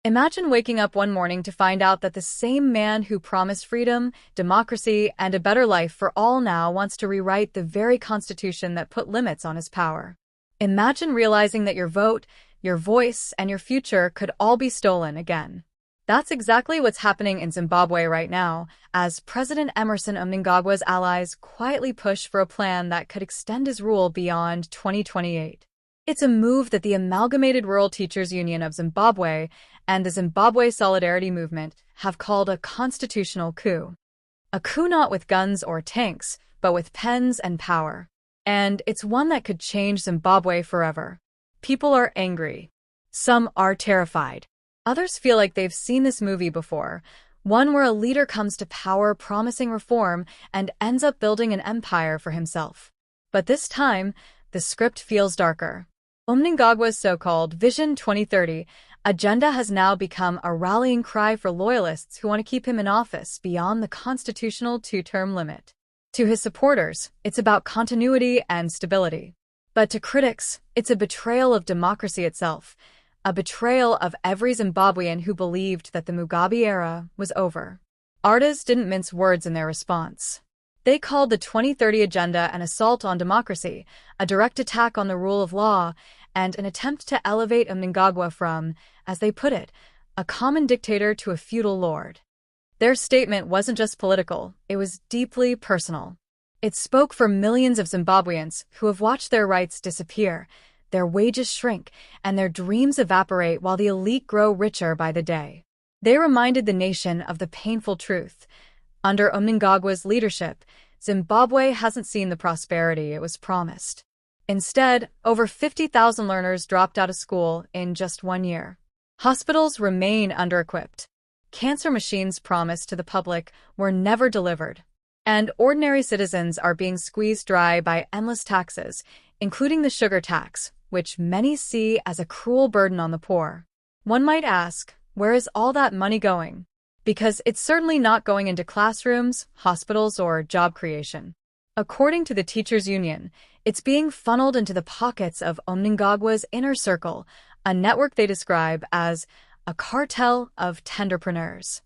Imagine waking up one morning to find out that the same man who promised freedom, democracy, and a better life for all now wants to rewrite the very constitution that put limits on his power. Imagine realizing that your vote, your voice, and your future could all be stolen again. That's exactly what's happening in Zimbabwe right now, as President Emmerson Mnangagwa's allies quietly push for a plan that could extend his rule beyond 2028. It's a move that the Amalgamated Rural Teachers Union of Zimbabwe and the Zimbabwe Solidarity Movement have called a constitutional coup. A coup not with guns or tanks, but with pens and power. And it's one that could change Zimbabwe forever. People are angry. Some are terrified. Others feel like they've seen this movie before, one where a leader comes to power promising reform and ends up building an empire for himself. But this time, the script feels darker. Mnangagwa's so-called Vision 2030 agenda has now become a rallying cry for loyalists who want to keep him in office beyond the constitutional two-term limit. To his supporters, it's about continuity and stability. But to critics, it's a betrayal of democracy itself, a betrayal of every Zimbabwean who believed that the Mugabe era was over. ARTUZ didn't mince words in their response. They called the 2030 agenda an assault on democracy, a direct attack on the rule of law, and an attempt to elevate Mnangagwa from, as they put it, a common dictator to a feudal lord. Their statement wasn't just political, it was deeply personal. It spoke for millions of Zimbabweans who have watched their rights disappear, their wages shrink, and their dreams evaporate while the elite grow richer by the day. They reminded the nation of the painful truth. Under Mnangagwa's leadership, Zimbabwe hasn't seen the prosperity it was promised. Instead, over 50,000 learners dropped out of school in just 1 year. Hospitals remain under-equipped. Cancer machines promised to the public were never delivered. And ordinary citizens are being squeezed dry by endless taxes, including the sugar tax, which many see as a cruel burden on the poor. One might ask, where is all that money going? Because it's certainly not going into classrooms, hospitals, or job creation. According to the Teachers Union, it's being funneled into the pockets of Mnangagwa's inner circle, a network they describe as a cartel of tenderpreneurs.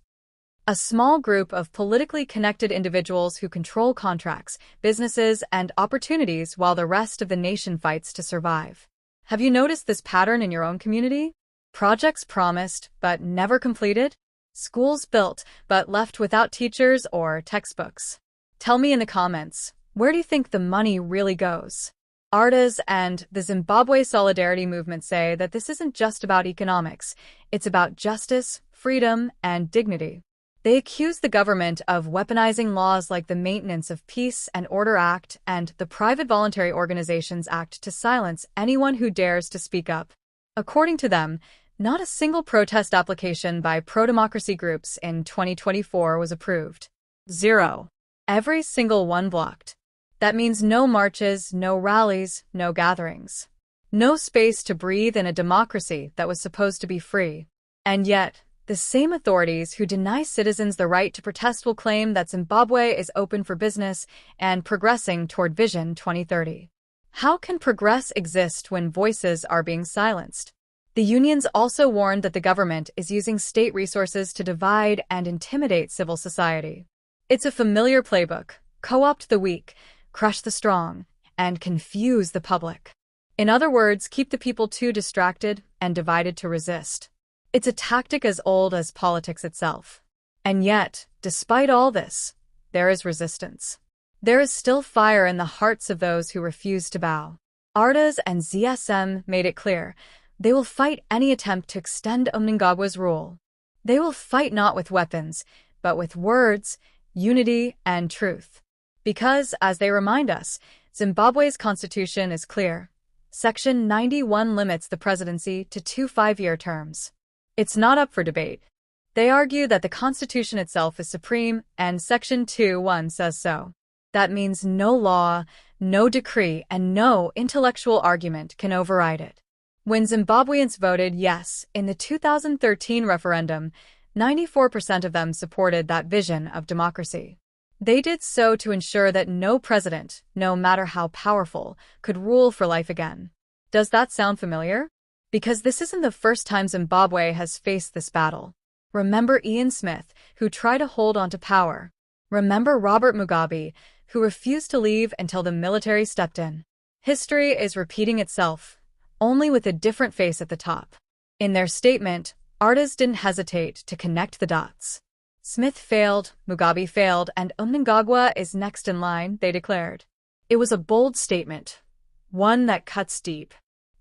A small group of politically connected individuals who control contracts, businesses, and opportunities while the rest of the nation fights to survive. Have you noticed this pattern in your own community? Projects promised, but never completed? Schools built, but left without teachers or textbooks. Tell me in the comments, where do you think the money really goes? ARTUZ and the Zimbabwe Solidarity Movement say that this isn't just about economics, it's about justice, freedom, and dignity. They accuse the government of weaponizing laws like the Maintenance of Peace and Order Act and the Private Voluntary Organizations Act to silence anyone who dares to speak up. According to them, not a single protest application by pro-democracy groups in 2024 was approved. 0. Every single one blocked. That means no marches, no rallies, no gatherings. No space to breathe in a democracy that was supposed to be free. And yet, the same authorities who deny citizens the right to protest will claim that Zimbabwe is open for business and progressing toward Vision 2030. How can progress exist when voices are being silenced? The unions also warned that the government is using state resources to divide and intimidate civil society. It's a familiar playbook: co-opt the weak, crush the strong, and confuse the public. In other words, keep the people too distracted and divided to resist. It's a tactic as old as politics itself. And yet, despite all this, there is resistance. There is still fire in the hearts of those who refuse to bow. ARTUZ and ZSM made it clear they will fight any attempt to extend Mnangagwa's rule. They will fight not with weapons, but with words, unity, and truth. Because, as they remind us, Zimbabwe's constitution is clear. Section 91 limits the presidency to 2 5-year terms. It's not up for debate. They argue that the constitution itself is supreme, and Section 2(1) says so. That means no law, no decree, and no intellectual argument can override it. When Zimbabweans voted yes in the 2013 referendum, 94% of them supported that vision of democracy. They did so to ensure that no president, no matter how powerful, could rule for life again. Does that sound familiar? Because this isn't the first time Zimbabwe has faced this battle. Remember Ian Smith, who tried to hold on to power. Remember Robert Mugabe, who refused to leave until the military stepped in. History is repeating itself, only with a different face at the top. In their statement, ARTUZ didn't hesitate to connect the dots. Smith failed, Mugabe failed, and Mnangagwa is next in line, they declared. It was a bold statement, one that cuts deep.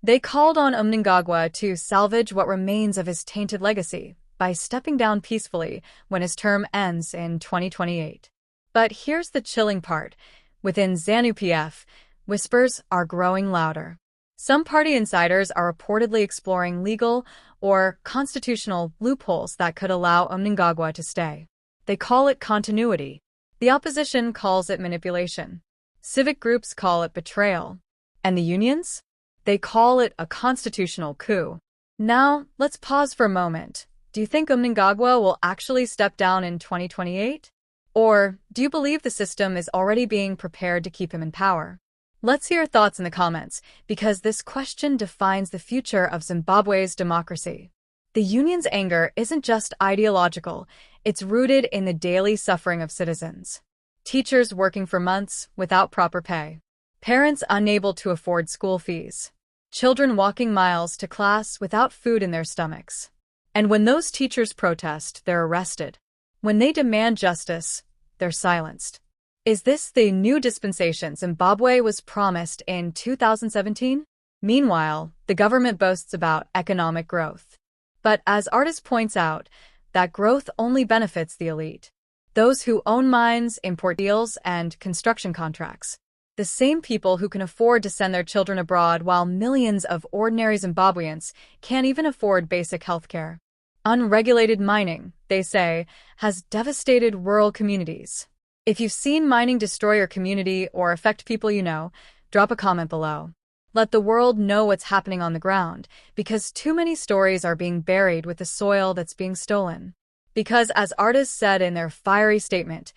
They called on Mnangagwa to salvage what remains of his tainted legacy by stepping down peacefully when his term ends in 2028. But here's the chilling part. Within ZANU-PF, whispers are growing louder. Some party insiders are reportedly exploring legal or constitutional loopholes that could allow Mnangagwa to stay. They call it continuity. The opposition calls it manipulation. Civic groups call it betrayal. And the unions? They call it a constitutional coup. Now, let's pause for a moment. Do you think Mnangagwa will actually step down in 2028? Or do you believe the system is already being prepared to keep him in power? Let's hear your thoughts in the comments, because this question defines the future of Zimbabwe's democracy. The union's anger isn't just ideological, it's rooted in the daily suffering of citizens. Teachers working for months without proper pay. Parents unable to afford school fees. Children walking miles to class without food in their stomachs. And when those teachers protest, they're arrested. When they demand justice, they're silenced. Is this the new dispensation Zimbabwe was promised in 2017? Meanwhile, the government boasts about economic growth. But as ARTUZ points out, that growth only benefits the elite. Those who own mines, import deals, and construction contracts. The same people who can afford to send their children abroad while millions of ordinary Zimbabweans can't even afford basic health care. Unregulated mining, they say, has devastated rural communities. If you've seen mining destroy your community or affect people you know, drop a comment below. Let the world know what's happening on the ground, because too many stories are being buried with the soil that's being stolen. Because, as ARTUZ said in their fiery statement,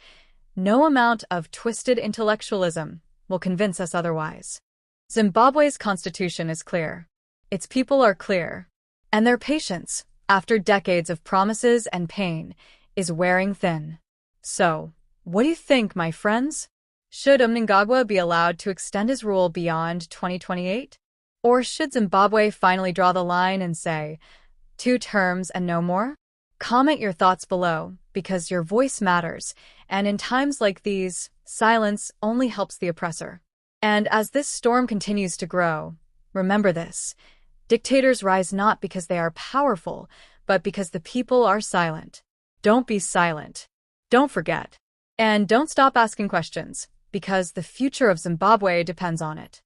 no amount of twisted intellectualism will convince us otherwise. Zimbabwe's constitution is clear. Its people are clear. And their patience, after decades of promises and pain, is wearing thin. So, what do you think, my friends? Should Mnangagwa be allowed to extend his rule beyond 2028? Or should Zimbabwe finally draw the line and say, 2 terms and no more? Comment your thoughts below, because your voice matters, and in times like these, silence only helps the oppressor. And as this storm continues to grow, remember this: dictators rise not because they are powerful, but because the people are silent. Don't be silent. Don't forget. And don't stop asking questions, because the future of Zimbabwe depends on it.